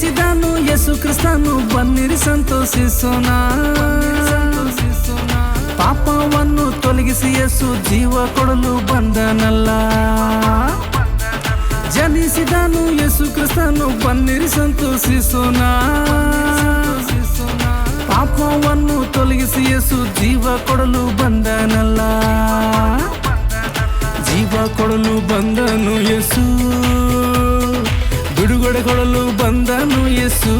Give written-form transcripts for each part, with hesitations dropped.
ಜನಿಸಿದನು ಯೇಸು ಕ್ರಿಸ್ತನು, ಬನ್ನಿರಿ ಸಂತೋಷಿಸೋಣ. ಪಾಪವನ್ನು ತೊಲಗಿಸಿ ಯೇಸು ಜೀವ ಕೊಡಲು ಬಂದನಲ್ಲ. ಜನಿಸಿದನು ಯೇಸು ಕ್ರಿಸ್ತನು, ಬನ್ನಿರಿ ಸಂತೋಷಿಸೋಣ. ಪಾಪವನ್ನು ತೊಲಗಿಸಿ ಯೇಸು ಜೀವ ಕೊಡಲು ಬಂದನಲ್ಲ. ಜೀವ ಕೊಡಲು ಬಂದನು ಯೇಸು, ಬಿಡುಗಡೆ ಕೊಡಲು ಬಂದನು ಯೇಸು,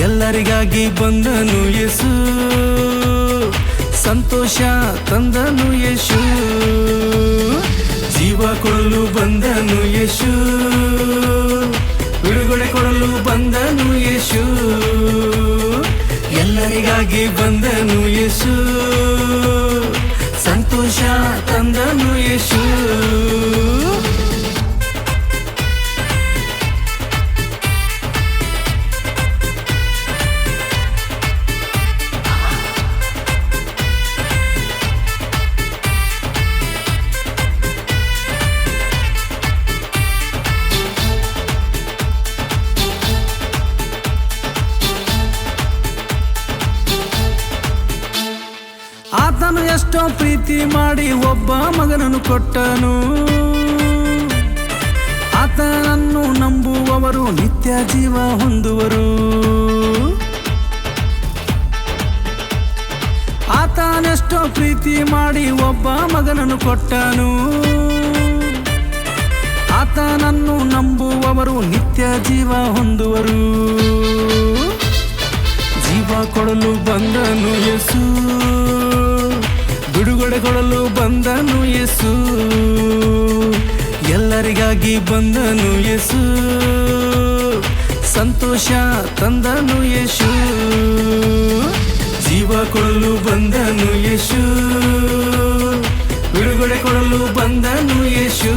ಎಲ್ಲರಿಗಾಗಿ ಬಂದನು ಯೇಸು, ಸಂತೋಷ ತಂದನು ಯೇಸು. ಜೀವ ಕೊಡಲು ಬಂದನು ಯೇಸು, ಬಿಡುಗಡೆ ಕೊಡಲು ಬಂದನು ಯೇಸು, ಎಲ್ಲರಿಗಾಗಿ ಬಂದನು ಯೇಸು, ಸಂತೋಷ ತಂದನು ಯೇಸು. ಆತನು ಎಷ್ಟೋ ಪ್ರೀತಿ ಮಾಡಿ ಒಬ್ಬ ಮಗನನ್ನು ಕೊಟ್ಟನು. ಆತನನ್ನು ನಂಬುವವರು ನಿತ್ಯ ಜೀವ ಹೊಂದುವರು. ಆತನೆಷ್ಟೋ ಪ್ರೀತಿ ಮಾಡಿ ಒಬ್ಬ ಮಗನನ್ನು ಕೊಟ್ಟನು. ಆತನನ್ನು ನಂಬುವವರು ನಿತ್ಯ ಜೀವ ಹೊಂದುವರು. ಜೀವ ಕೊಡಲು ಬಂದನು ಯೇಸು, ಬಿಡುಗಡೆ ಕೊಡಲು ಬಂದನು ಯೇಸು, ಎಲ್ಲರಿಗಾಗಿ ಬಂದನು ಯೇಸು, ಸಂತೋಷ ತಂದನು ಯೇಸು. ಜೀವ ಕೊಡಲು ಬಂದನು ಯೇಸು, ಬಿಡುಗಡೆ ಕೊಡಲು ಬಂದನು ಯೇಸು,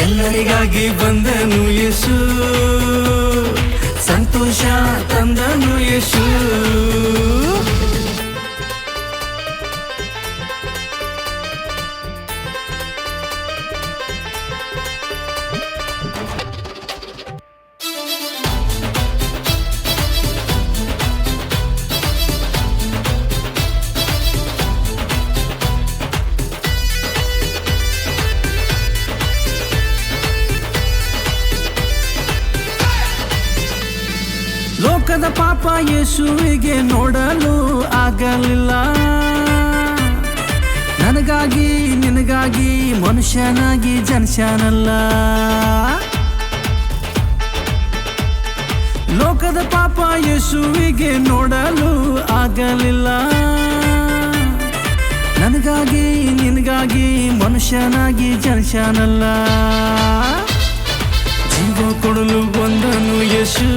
ಎಲ್ಲರಿಗಾಗಿ ಬಂದನು ಯೇಸು, ಸಂತೋಷ ತಂದನು ಯೇಸು. ಲೋಕದ ಪಾಪ ಯೇಸುವಿಗೆ ನೋಡಲು ಆಗಲಿಲ್ಲ. ನನಗಾಗಿ ನಿನಗಾಗಿ ಮನುಷ್ಯನಾಗಿ ಜನಿಸ್ಯಾನಲ್ಲ. ಲೋಕದ ಪಾಪ ಯೇಸುವಿಗೆ ನೋಡಲು ಆಗಲಿಲ್ಲ. ನನಗಾಗಿ ನಿನಗಾಗಿ ಮನುಷ್ಯನಾಗಿ ಜನಿಸ್ಯಾನಲ್ಲ. ಜೀವ ಕೊಡಲು ಬಂದನು ಯೇಸು,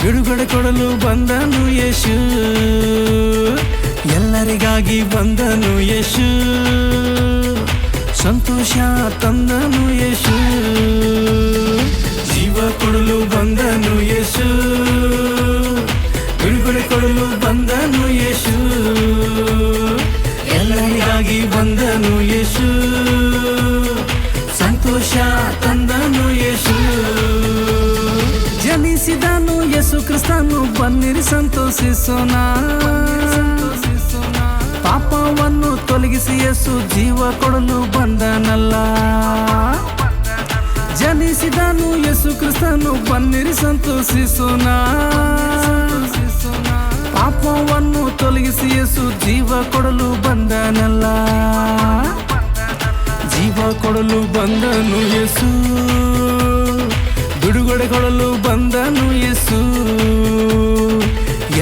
ಬಿಡುಗಡೆ ಕೊಡಲು ಬಂದನು ಯೇಸು, ಎಲ್ಲರಿಗಾಗಿ ಬಂದನು ಯೇಸು, ಸಂತೋಷ ತಂದನು ಯೇಸು. ಜೀವ ಕೊಡಲು ಬಂದನು ಯೇಸು, ಬಿಡುಗಡೆ ಕೊಡಲು ಬಂದನು ಯೇಸು, ಎಲ್ಲರಿಗಾಗಿ ಬಂದನು ಯೇಸು, ಸಂತೋಷ ತಂದನು ಯೇಸು. ಜನಿಸಿದನು ಯೇಸು ಕ್ರಿಸ್ತನು, ಬನ್ನಿರಿ ಸಂತೋಷಿಸೋಣ. ಪಾಪವನ್ನು ತೊಲಗಿಸಿ ಯೇಸು ಜೀವ ಕೊಡಲು ಬಂದನಲ್ಲ. ಜನಿಸಿದನು ಯೇಸು ಕ್ರಿಸ್ತನು, ಬನ್ನಿರಿ ಸಂತೋಷಿಸೋಣ. ಪಾಪವನ್ನು ತೊಲಗಿಸಿ ಯೇಸು ಜೀವ ಕೊಡಲು ಬಂದನಲ್ಲ. ಜೀವ ಕೊಡಲು ಬಂದನು ಯೇಸು, ಬಿಡುಗಡೆ ಕೊಡಲು ಬಂದನು ಯೇಸು,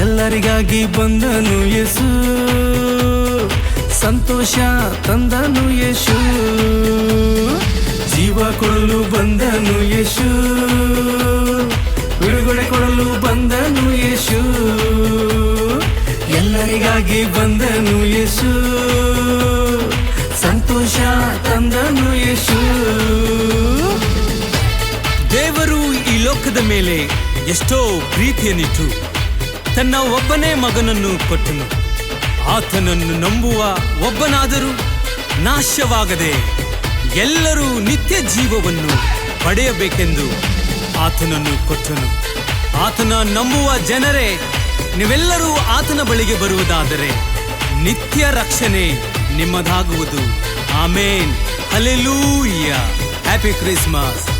ಎಲ್ಲರಿಗಾಗಿ ಬಂದನು ಯೇಸು, ಸಂತೋಷ ತಂದನು ಯೇಸು. ಜೀವ ಕೊಡಲು ಬಂದನು ಯೇಸು, ಬಿಡುಗಡೆ ಕೊಡಲು ಬಂದನು ಯೇಸು, ಎಲ್ಲರಿಗಾಗಿ ಬಂದನು ಯೇಸು, ಸಂತೋಷ ತಂದನು ಯೇಸು. ದೇವರು ಈ ಲೋಕದ ಮೇಲೆ ಎಷ್ಟೋ ಪ್ರೀತಿಯನ್ನಿಟ್ಟು ತನ್ನ ಒಬ್ಬನೇ ಮಗನನ್ನು ಕೊಟ್ಟನು. ಆತನನ್ನು ನಂಬುವ ಒಬ್ಬನಾದರೂ ನಾಶವಾಗದೆ ಎಲ್ಲರೂ ನಿತ್ಯ ಜೀವವನ್ನು ಪಡೆಯಬೇಕೆಂದು ಆತನನ್ನು ಕೊಟ್ಟನು. ಆತನ ನಂಬುವ ಜನರೇ, ನೀವೆಲ್ಲರೂ ಆತನ ಬಳಿಗೆ ಬರುವುದಾದರೆ ನಿತ್ಯ ರಕ್ಷಣೆ ನಿಮ್ಮದಾಗುವುದು. ಆಮೇನ್. ಹಲ್ಲೆಲೂಯಾ. Happy Christmas.